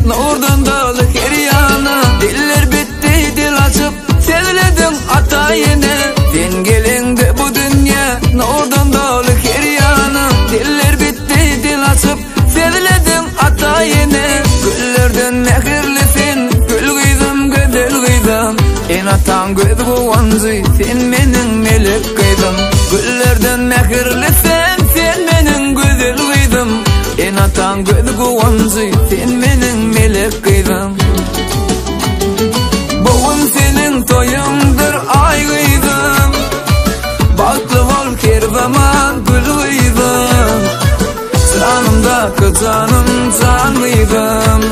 nurdan dolu her yana. Diller bitti dil açıp seviledin atayını. Sen gelinde bu dünya nurdan dolu her yana. Diller bitti dil açıp seviledin atayını. Güllerden mehirlisin gül kıydım güzel kıydım. En atan göz bu vanzı sen menin melek kıydım. Güllerden mehirlisin sen menin güzel kıydım. En atan göz bu vanzı sen menin melek kıydım. Bugün senin toyundur ay kıydım. Baklı ol her zaman gül kıydım. Canımda kızanım can kıydım.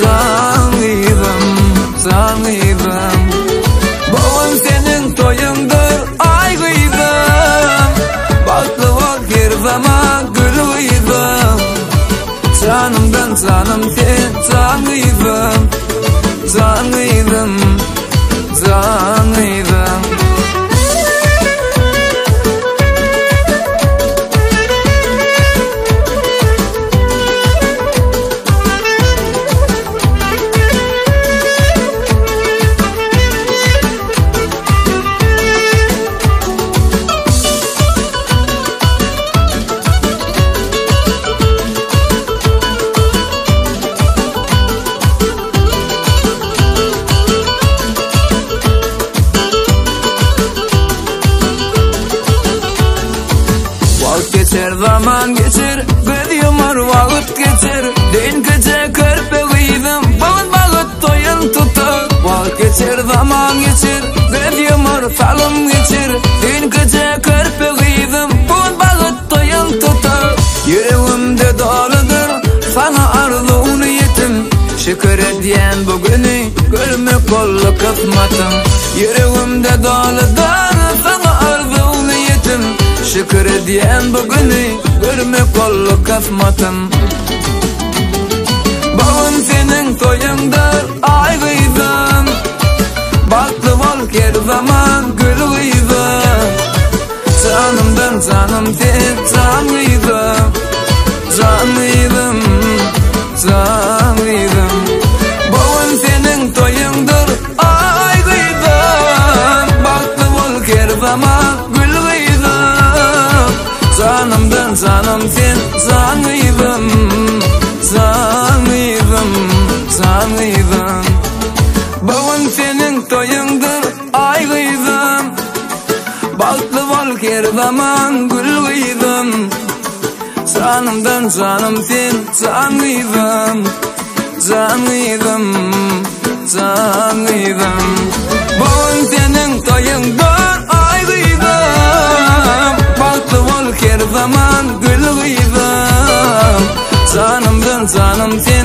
Can kıydım, can kıydım. Bugün senin toyundur ay kıydım. Baklı ol her zaman gül kıydım. Canımdan canım sen can kıydım. Can kıydım, can kıydım. Geçer zaman geçer, göz yumar vakit geçer. Den gece körpe kıydım, bugün vakit toyun tutar. Vakit geçer zaman geçer, göz yumar salım geçer. Den gece körpe kıydım, bugün vakit toyun tutar. Yüreğimde doludur, sana arzunu yetim. Şükür ediyen bugünü, görmek oldu kısmetim. Yüreğimde doludur, sana arzunu yetim. Şükür ediyen bugünü görmek oldu kısmetim. Bugün senin toyundur ay kıydım. Baklı ol her zaman gül kıydım. Canımdan canım sen can kıydım. Can kıydım, can kıydım. Bugün senin toyundur ay kıydım. Baklı ol her zaman gül kıydım. Canımdan canım sen can kıydım. Can kıydım, can kıydım. Bugün senin toyundur ay kıydım. Baklı ol her zaman gül kıydım. Canımdan canım sen can kıydım. Can kıydım, can kıydım. Bugün senin toyundur ay kıydım. Baklı ol her zaman gül kıydım. Canımdan canım sen